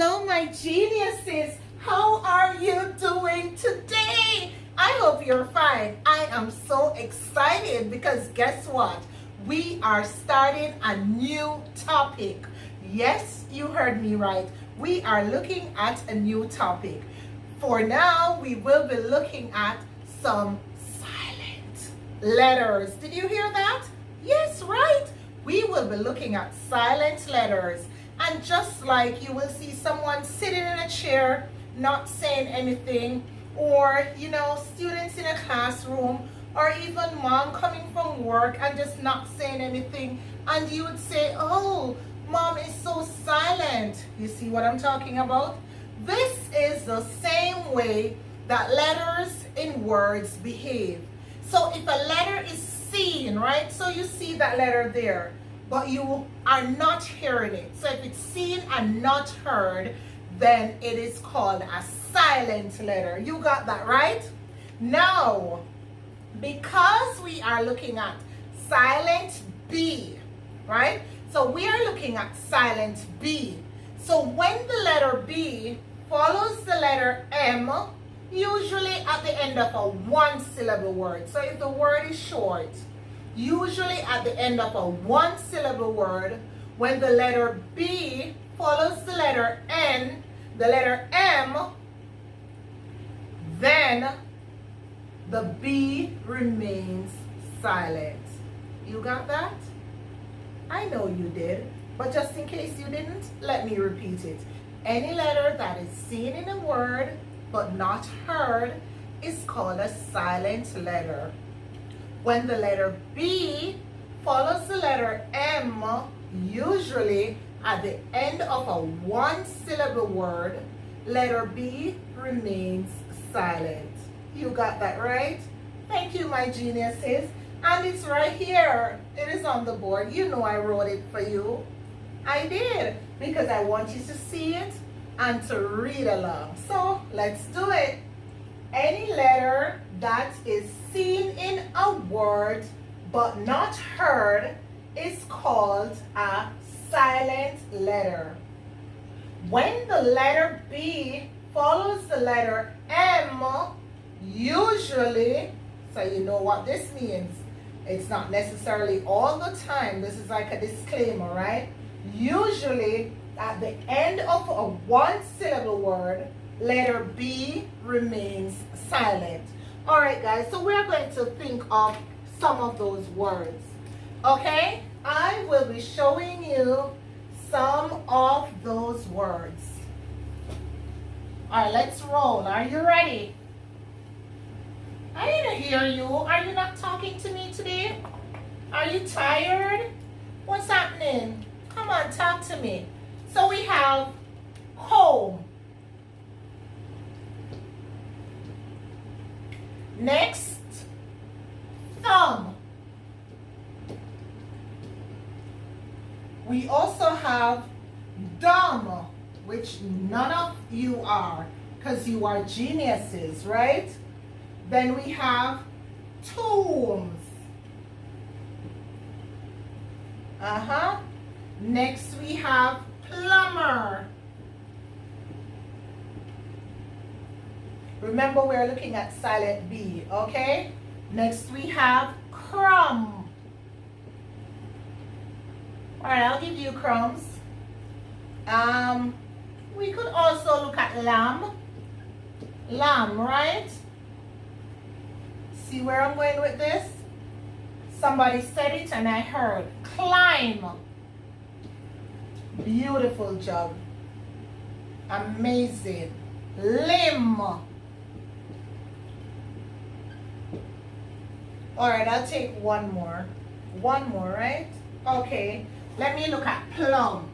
Hello, my geniuses. How are you doing today? I hope you're fine. I am so excited because guess what? We are starting a new topic. Yes, you heard me right. We are looking at a new topic. For now, we will be looking at some silent letters. Did you hear that? Yes, right? We will be looking at silent letters. And just like you will see someone sitting in a chair, not saying anything, or, students in a classroom, or even mom coming from work and just not saying anything, and you would say, oh, mom is so silent. You see what I'm talking about? This is the same way that letters in words behave. So if a letter is seen, right? So you see that letter there, but you are not hearing it. So if it's seen and not heard, then it is called a silent letter. You got that right? Now, because we are looking at silent B, right? So we are looking at silent B. So when the letter B follows the letter M, usually at the end of a one-syllable word. So if the word is short, usually at the end of a one-syllable word, when the letter B follows the letter N, the letter M, then the B remains silent. You got that? I know you did, but just in case you didn't, let me repeat it. Any letter that is seen in a word but not heard is called a silent letter. When the letter B follows the letter M, usually at the end of a one-syllable word, letter B remains silent. You got that right? Thank you, my geniuses. And it's right here. It is on the board. You know I wrote it for you. I did, because I want you to see it and to read along. So let's do it. Any letter that is seen in a word but not heard is called a silent letter. When the letter B follows the letter M, usually, so you know what this means. It's not necessarily all the time. This is like a disclaimer, right? Usually, at the end of a one-syllable word, letter B remains silent. All right, guys, so we're going to think of some of those words. Okay? I will be showing you some of those words. All right, let's roll. Are you ready? I didn't hear you. Are you not talking to me today? Are you tired? What's happening? Come on, talk to me. So we have home. Next, thumb. We also have dumb, which none of you are, because you are geniuses, right? Then we have tombs. Next we have plumber. Remember, we're looking at silent B, okay? Next we have crumb. All right, I'll give you crumbs. We could also look at lamb. Lamb, right? See where I'm going with this? Somebody said it and I heard. Climb. Beautiful job. Amazing. Limb. All right, I'll take one more. One more, right? Okay, let me look at plum.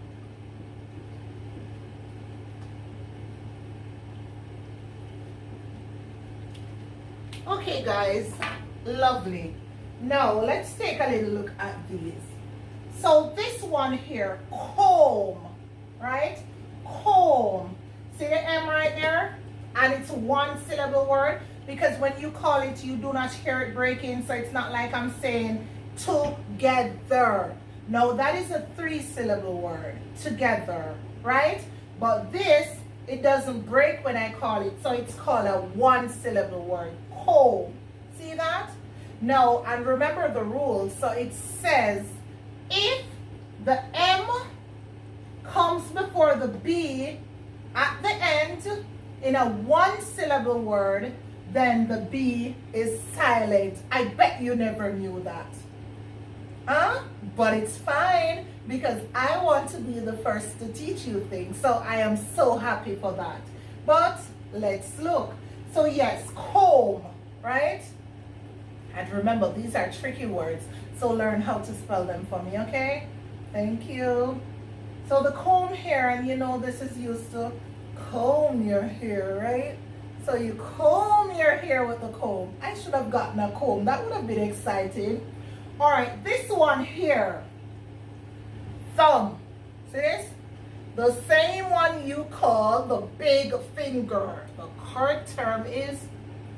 Okay, guys, lovely. Now, let's take a little look at these. So this one here, comb, right? Comb. See the M right there? And it's one syllable word, because when you call it, you do not hear it breaking, so it's not like I'm saying together. No, that is a three-syllable word, together, right? But this, it doesn't break when I call it, so it's called a one-syllable word, comb. See that? Now, and remember the rules. So it says, if the M comes before the B at the end in a one-syllable word, then the B is silent. I bet you never knew that. Huh? But it's fine because I want to be the first to teach you things. So I am so happy for that. But let's look. So yes, comb, right? And remember, these are tricky words. So learn how to spell them for me, okay? Thank you. So the comb here, and you know this is used to comb your hair, right? So you comb your hair with a comb. I should have gotten a comb. That would have been exciting. All right, this one here, thumb. See this? The same one you call the big finger. The correct term is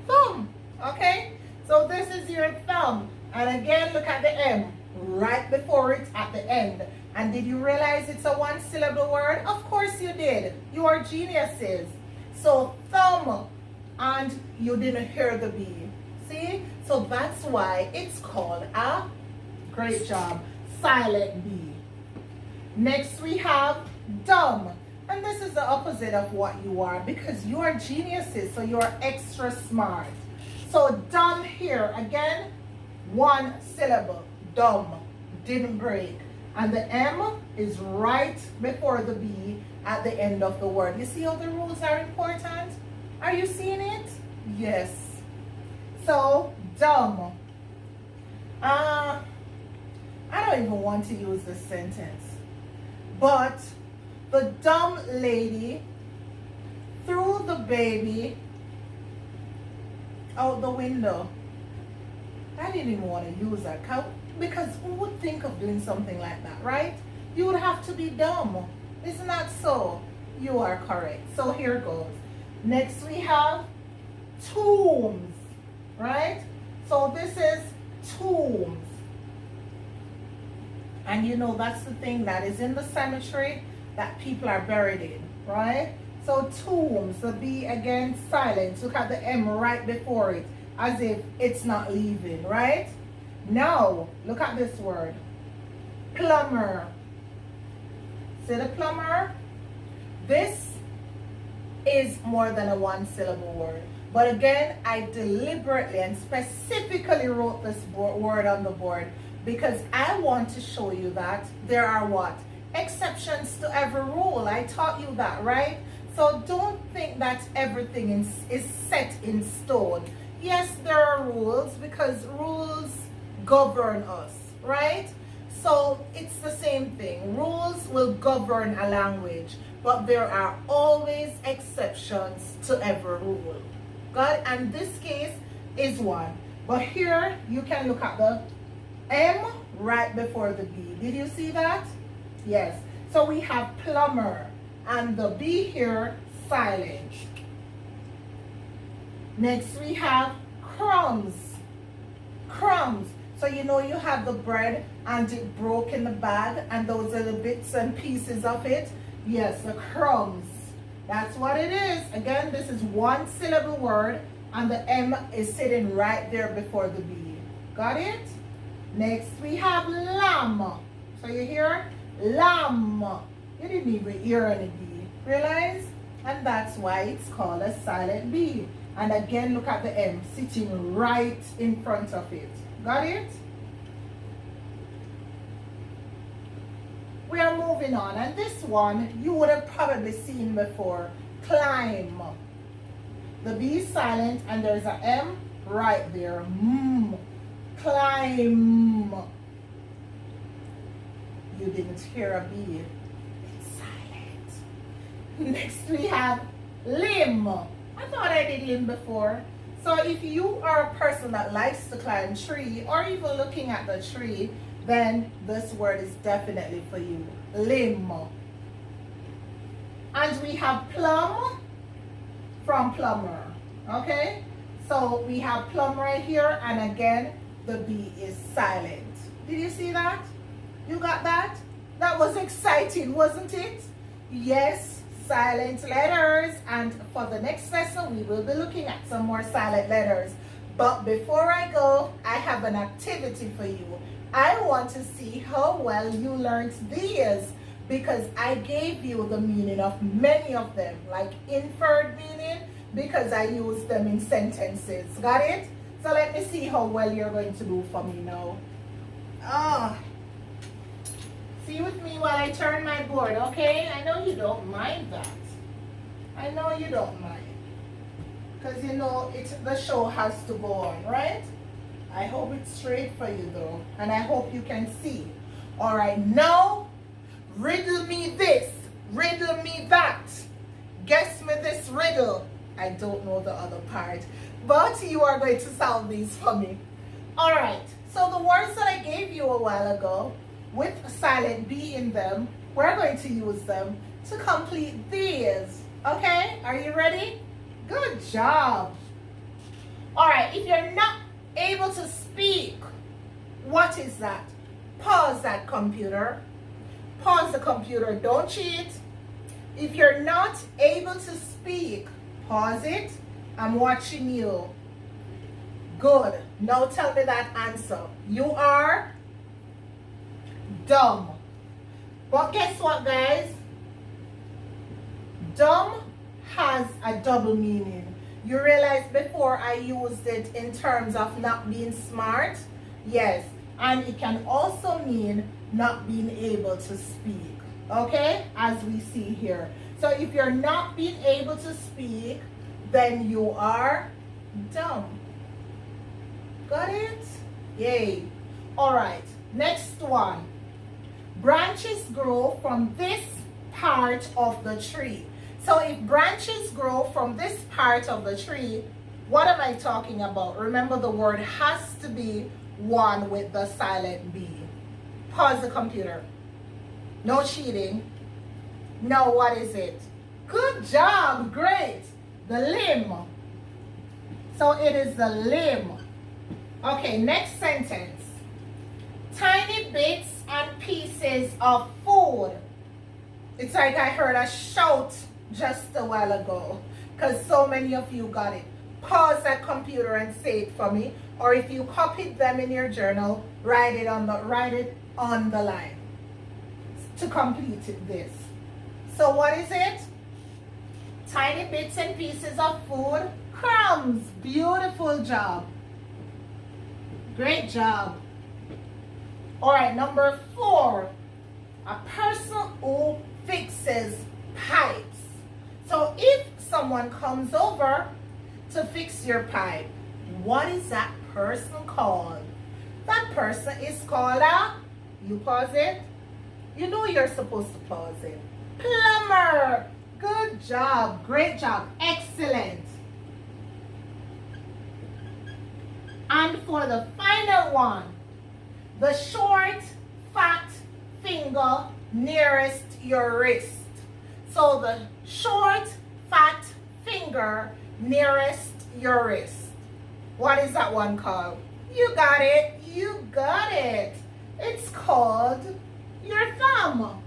thumb, okay? So this is your thumb. And again, look at the M right before it at the end. And did you realize it's a one-syllable word? Of course you did. You are geniuses. So thumb, and you didn't hear the B. See? So that's why it's called a, great job, silent B. Next we have dumb. And this is the opposite of what you are because you are geniuses, so you are extra smart. So dumb here, again, one syllable, dumb, didn't break. And the M is right before the B at the end of the word. You see how the rules are important? Are you seeing it? Yes. So, dumb. I don't even want to use this sentence. But the dumb lady threw the baby out the window. I didn't even want to use that because who would think of doing something like that, right? You would have to be dumb. Isn't that so? You are correct. So here goes. Next we have tombs, right? So this is tombs. And you know that's the thing that is in the cemetery that people are buried in, right? So tombs, the B again silent. Look at the M right before it as if it's not leaving, right? Now, look at this word. Plumber. See the plumber? This is more than a one-syllable word. But again, I deliberately and specifically wrote this word on the board because I want to show you that there are what? Exceptions to every rule. I taught you that, right? So don't think that everything is set in stone. Yes, there are rules because rules govern us, right? So it's the same thing. Rules will govern a language, but there are always exceptions to every rule. God, and this case is one. But here you can look at the M right before the B. Did you see that? Yes. So we have plumber and the B here silent. Next we have crumbs. Crumbs. So you know you have the bread and it broke in the bag and those are the bits and pieces of it. Yes, the crumbs. That's what it is. Again, this is one syllable word and the M is sitting right there before the B. Got it? Next we have lamb. So you hear? Lamb. You didn't even hear any B. Realize? And that's why it's called a silent B. And again, look at the M sitting right in front of it. Got it? We are moving on. And this one, you would have probably seen before. Climb. The B is silent and there's an M right there. Climb. You didn't hear a B. It's silent. Next we have limb. I thought I did limb before. So if you are a person that likes to climb tree or even looking at the tree, then this word is definitely for you. Limb. And we have plum from plumber. Okay? So we have plum right here and again the B is silent. Did you see that? You got that? That was exciting, wasn't it? Yes, silent letters, and for the next lesson we will be looking at some more silent letters. But before I go, I have an activity for you. I want to see how well you learned these, because I gave you the meaning of many of them, like inferred meaning, because I used them in sentences. Got it? So let me see how well you're going to do for me now. See with me while I turn my board, okay? I know you don't mind that. I know you don't mind. Because you know the show has to go on, right? I hope it's straight for you though. And I hope you can see. Alright, now riddle me this. Riddle me that. Guess me this riddle. I don't know the other part. But you are going to solve these for me. Alright, so the words that I gave you a while ago, with a silent B in them, we're going to use them to complete these. Okay, are you ready? Good job. All right, if you're not able to speak, what is that? Pause that computer. Pause the computer, don't cheat. If you're not able to speak, pause it. I'm watching you. Good. Now tell me that answer. You are dumb. But guess what, guys? Dumb has a double meaning. You realize before I used it in terms of not being smart? Yes. And it can also mean not being able to speak. Okay? As we see here. So if you're not being able to speak, then you are dumb. Got it? Yay. All right. Next one. Branches grow from this part of the tree. So if branches grow from this part of the tree, what am I talking about? Remember, the word has to be one with the silent B. Pause the computer. No cheating. No, what is it? Good job. Great. The limb. So it is the limb. Okay, next sentence. Tiny bits and pieces of food. It's like I heard a shout just a while ago, because so many of you got it. Pause that computer and say it for me, or if you copied them in your journal, write it on the line to complete this. So what is it? Tiny bits and pieces of food. Crumbs. Beautiful job. Great job. All right, number 4. A person who fixes pipes. So if someone comes over to fix your pipe, what is that person called? That person is called a, you pause it. You know you're supposed to pause it. Plumber. Good job. Great job. Excellent. And for the final one, the short, fat finger nearest your wrist. So the short, fat finger nearest your wrist. What is that one called? You got it. You got it. It's called your thumb.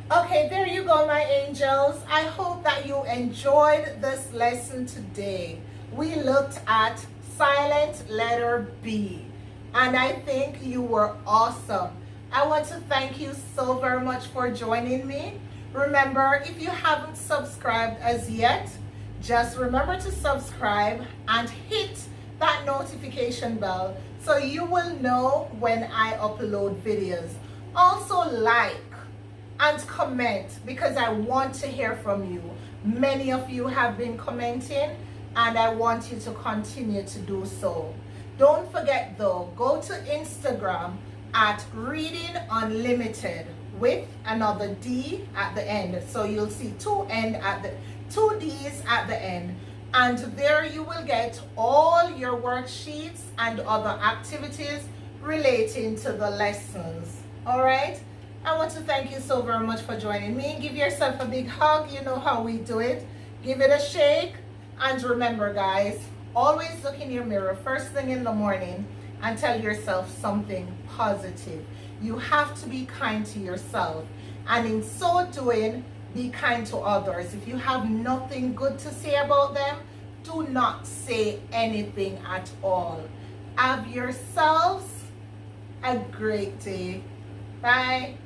Okay, there you go, my angels. I hope that you enjoyed this lesson today. We looked at silent letter B, and I think you were awesome. I want to thank you so very much for joining me. Remember, if you haven't subscribed as yet, just remember to subscribe and hit that notification bell so you will know when I upload videos. Also like and comment, because I want to hear from you. Many of you have been commenting, and I want you to continue to do so. Don't forget though, go to Instagram at Reading Unlimited with another D at the end. So you'll see two D's at the end. And there you will get all your worksheets and other activities relating to the lessons. All right? I want to thank you so very much for joining me. Give yourself a big hug. You know how we do it. Give it a shake. And remember, guys, always look in your mirror first thing in the morning and tell yourself something positive. You have to be kind to yourself. And in so doing, be kind to others. If you have nothing good to say about them, do not say anything at all. Have yourselves a great day. Bye.